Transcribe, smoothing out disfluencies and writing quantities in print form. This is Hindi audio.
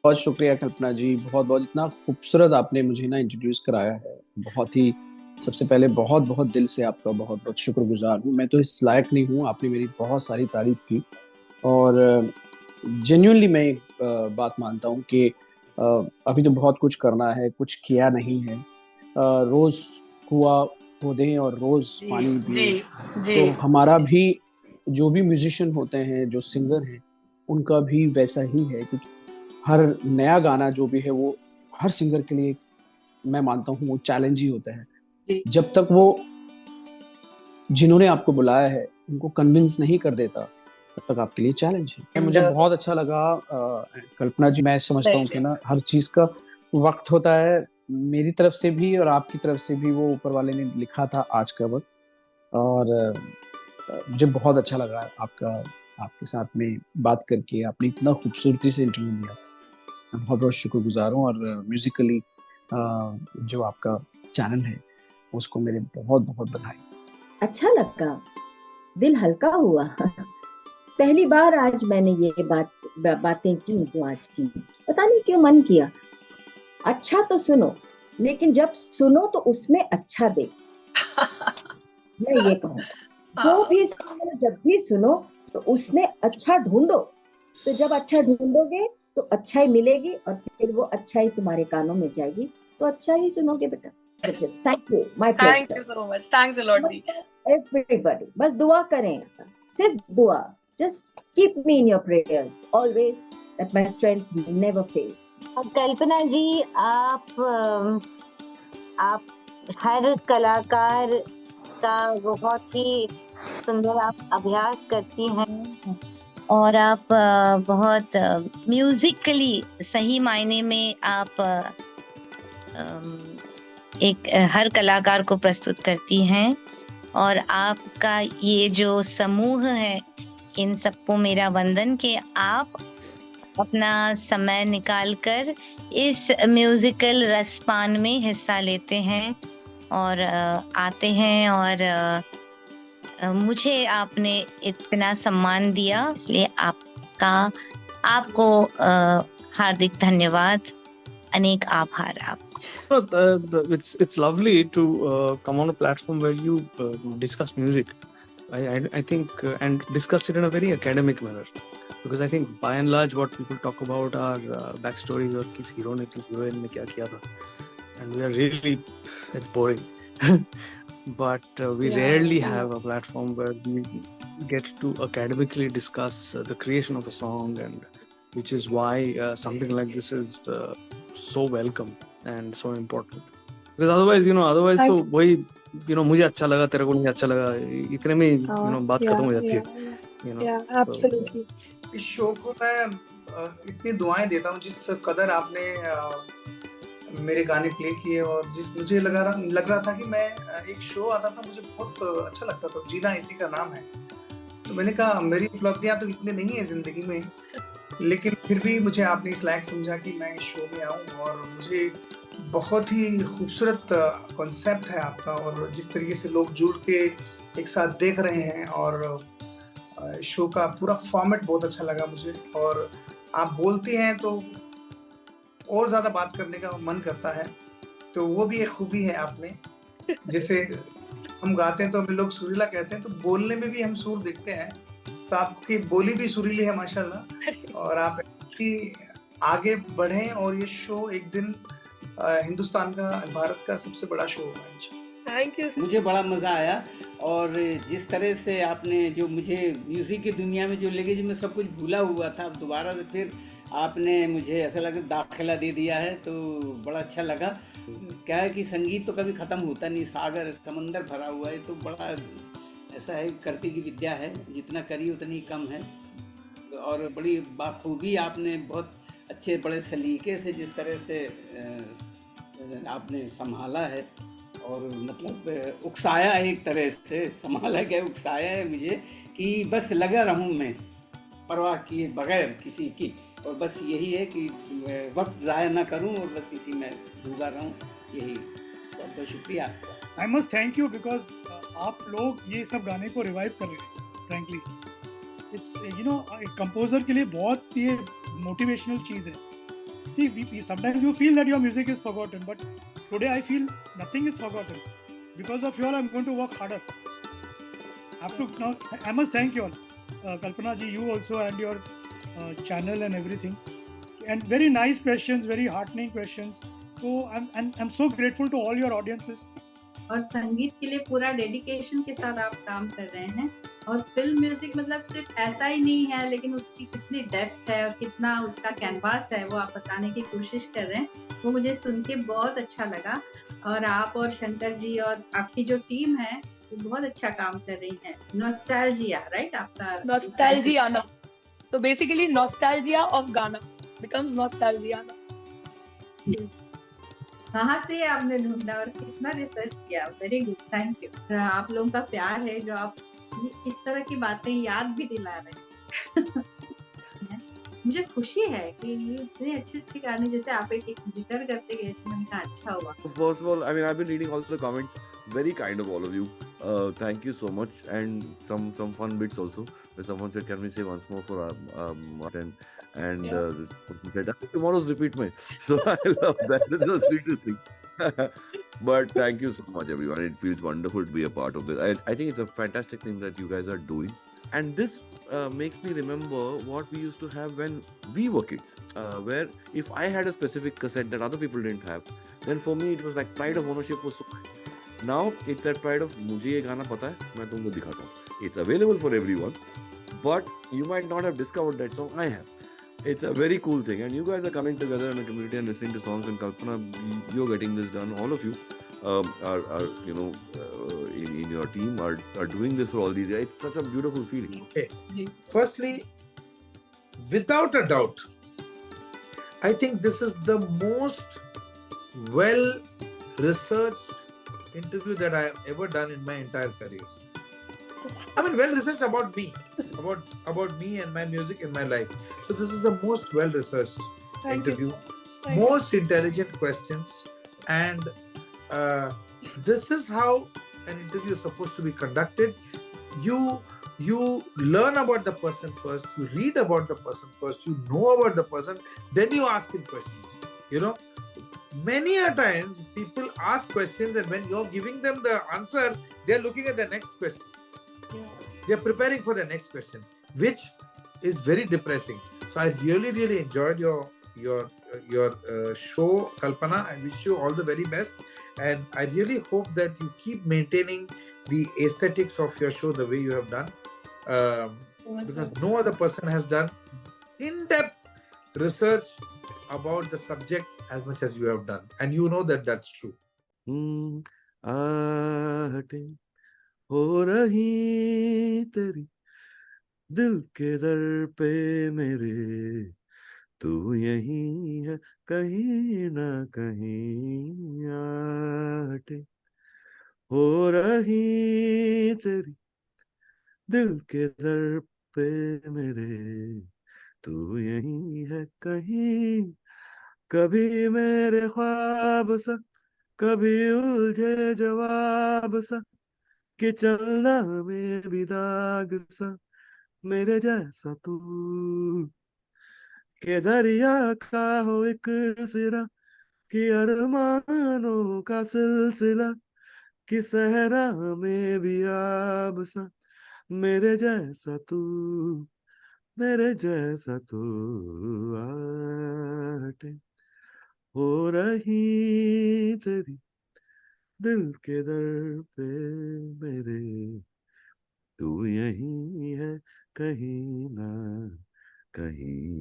बहुत शुक्रिया कल्पना जी, बहुत बहुत इतना खूबसूरत आपने मुझे ना इंट्रोड्यूस कराया है। बहुत ही सबसे पहले बहुत बहुत दिल से आपका बहुत बहुत शुक्रगुजार हूँ। मैं तो इस लायक नहीं हूँ, आपने मेरी बहुत सारी तारीफ की। और जेन्युइनली मैं एक बात मानता हूँ कि अ, अभी तो बहुत कुछ करना है, कुछ किया नहीं है। रोज कुआं खोदें और रोज जी पानी जी पिए। जी। तो हमारा भी जो भी म्यूजिशियन होते हैं, जो सिंगर हैं, उनका भी वैसा ही है। क्योंकि हर नया गाना जो भी है वो हर सिंगर के लिए, मैं मानता हूँ, वो चैलेंज ही होता है। जी जब तक वो जिन्होंने आपको बुलाया है उनको कन्विंस नहीं कर देता, तब तक आपके लिए चैलेंज है। एंड मुझे बहुत अच्छा लगा कल्पना जी। मैं समझता हूँ कि ना हर चीज का वक्त होता है। मेरी तरफ से भी और आपकी तरफ से भी वो ऊपर वाले ने लिखा था आज का वक्त। और मुझे बहुत अच्छा लगा आपका, आपके साथ में बात करके। आपने इतना खूबसूरती से इंटरव्यू दिया, मैं बहुत बहुत शुक्रगुजार हूँ। और म्यूजिकली जो आपका चैनल है उसको मेरे बहुत बहुत बधाई। अच्छा लगा, दिल हल्का हुआ। पहली बार आज मैंने ये बातें की जो आज की, पता नहीं क्यों मन किया। अच्छा तो सुनो, लेकिन जब सुनो तो उसमें अच्छा दे, मैं ये कहूँ। जो हाँ। भी सुनो, जब भी सुनो तो उसमें अच्छा ढूंढो। तो जब अच्छा ढूंढोगे तो अच्छाई मिलेगी, और फिर वो अच्छाई तुम्हारे कानों में जाएगी, तो अच्छा ही सुनोगे बेटा। Thank you, my thank you pleasure. So much, thanks a lot दी। एवरीबॉडी बस दुआ करें, सिर्फ दुआ। Just keep me in your prayers always, that my strength never fails. Kalpana ji, आप हर कलाकार का बहुत ही सुंदर आप अभ्यास करती हैं, और आप बहुत म्यूजिकली सही मायने में आप एक हर कलाकार को प्रस्तुत करती हैं। और आपका ये जो समूह है, इन सबको मेरा वंदन कि आप अपना समय निकालकर इस म्यूजिकल रसपान में हिस्सा लेते हैं और आते हैं, और मुझे आपने इतना सम्मान दिया, इसलिए आपका आपको हार्दिक धन्यवाद, अनेक आभार आप। It's lovely to come on a platform where you discuss music. I think and discuss it in a very academic manner, because I think by and large what people talk about are backstories or किस hero ने किस heroine ने क्या किया था, and we are really, it's boring. But we rarely have a platform where we get to academically discuss the creation of a song, and which is why something like this is so welcome and so important. Because otherwise तो वही मुझे अच्छा लगा, तेरे को नहीं अच्छा लगा, इतने में बात खत्म हो जाती है। एब्सोल्युटली। इस शो को मैं इतनी दुआएं देता हूँ जिस कदर आपने मेरे गाने प्ले किए, और जिस मुझे लग रहा था कि मैं एक शो आता था, मुझे बहुत अच्छा लगता था, जीना इसी का नाम है। तो मैंने कहा मेरी उपलब्धियां तो इतने नहीं है जिंदगी में, लेकिन फिर भी मुझे आपने इस लायक समझा कि मैं इस शो में आऊं। और मुझे बहुत ही खूबसूरत कॉन्सेप्ट है आपका, और जिस तरीके से लोग जुड़ के एक साथ देख रहे हैं, और शो का पूरा फॉर्मेट बहुत अच्छा लगा मुझे। और आप बोलती हैं तो और ज्यादा बात करने का मन करता है, तो वो भी एक खूबी है आप में। जैसे हम गाते हैं तो हमें लोग सुरीला कहते हैं, तो बोलने में भी हम सुर देखते हैं, तो आपकी बोली भी सुरीली है माशाल्लाह। और आप आगे बढ़ें, और ये शो एक दिन हिंदुस्तान का, भारत का सबसे बड़ा शो होगा। Thank you. मुझे बड़ा मज़ा आया, और जिस तरह से आपने जो मुझे म्यूज़िक की दुनिया में जो लेके, जो मैं सब कुछ भूला हुआ था, अब दोबारा से फिर आपने मुझे ऐसा लगा दाखिला दे दिया है, तो बड़ा अच्छा लगा। क्या है कि संगीत तो कभी ख़त्म होता नहीं, सागर समंदर भरा हुआ है, तो बड़ा ऐसा है, करती की विद्या है, जितना करी उतनी कम है। और बड़ी बाखूबी आपने बहुत अच्छे बड़े सलीके से जिस तरह से आपने संभाला है, और मतलब उकसाया, एक तरह से संभाला गया, उकसाया है मुझे कि बस लगा रहूं मैं परवाह किए बगैर किसी की, और बस यही है कि वक्त ज़ाया ना करूं, और बस इसी में डूबा रहूं। यही, बहुत बहुत शुक्रिया आपका। I must thank you, because आप लोग ये सब गाने को रिवाइव कर रहे हैं। फ्रैंकली इट्स एक कंपोजर के लिए बहुत ये मोटिवेशनल चीज़ है See, sometimes you feel that your music is forgotten, but today I feel nothing is forgotten. Because of you all, I'm going to work harder. I must thank you all, Kalpana ji, you also, and your channel and everything. And very nice questions, very heartening questions. So I'm so grateful to all your audiences. और संगीत के लिए पूरा डेडिकेशन के साथ आप काम कर रहे हैं, और फिल्म म्यूजिक मतलब सिर्फ ऐसा ही नहीं है, लेकिन उसकी कितनी डेप्थ है और कितना उसका कैनवास है वो आप बताने की कोशिश कर रहे हैं, वो मुझे सुन के बहुत अच्छा लगा। और आप और शंकर जी और आपकी जो टीम है वो बहुत अच्छा काम कर रही है। Nostalgia, right? आपका Nostalgiana. So basically, nostalgia of Ghana becomes nostalgiana. कहाँ से आपने ढूंढा और कितना रिसर्च किया? Very good, thank you. आप लोगों का प्यार है जो आप इस तरह की बातें याद भी दिला रहे हैं। मुझे खुशी है कि ये इतने अच्छे गाने, जैसे आप एक जिक्र करते गए थे, मैंने कहा अच्छा हुआ। First of all, I mean, I've been reading also the comments. Very kind of all of you. Thank you so much, and some fun bits also. Where someone said, "Can we say once more for Martin?" And this person said, "I think tomorrow's repeat me." So I love that. That's the sweetest thing. But thank you so much, everyone. It feels wonderful to be a part of this. I think it's a fantastic thing that you guys are doing, and this makes me remember what we used to have when we were kids. Where if I had a specific cassette that other people didn't have, then for me it was like pride of ownership was so high. Now it's that pride of मुझे ये गाना पता है, मैं तुमको दिखाता हूँ. It's available for everyone, but you might not have discovered that song. I have. It's a very cool thing, and you guys are coming together in a community and listening to songs. And Kalpana, you're getting this done. All of you are you know in your team are doing this for all these years. It's such a beautiful feeling. Okay. Firstly, without a doubt, I think this is the most well-researched interview that I have ever done in my entire career. I mean, well-researched about me, about me and my music in my life. So this is the most well-researched interview, most intelligent questions, and this is how an interview is supposed to be conducted. You learn about the person first, you read about the person first, you know about the person, then you ask him questions. You know, many a times people ask questions, and when you're giving them the answer, they're looking at the next question. They're preparing for the next question, which is very depressing. So I really enjoyed your show, Kalpana. I wish you all the very best, and I really hope that you keep maintaining the aesthetics of your show the way you have done, because no other person has done in-depth research about the subject as much as you have done, and you know that that's true. आहटें हो रही तेरी दिल के दर पे मेरे, तू यहीं है कहीं ना कहीं. आहटें हो रही तेरी दिल के दर पे मेरे, तू यहीं है कहीं. कभी मेरे ख्वाब सा, कभी उलझे जवाब सा, कि चलना में भी दाग सा, मेरे जैसा तू. के दरिया का हो एक सिरा, कि अरमानों का सिलसिला, कि सहरा में भी आब सा, मेरे जैसा तू, मेरे जैसा तू. आहटें हो रही तेरी दिल के दर पे मेरे, तू यहीं है कहीं ना कहीं.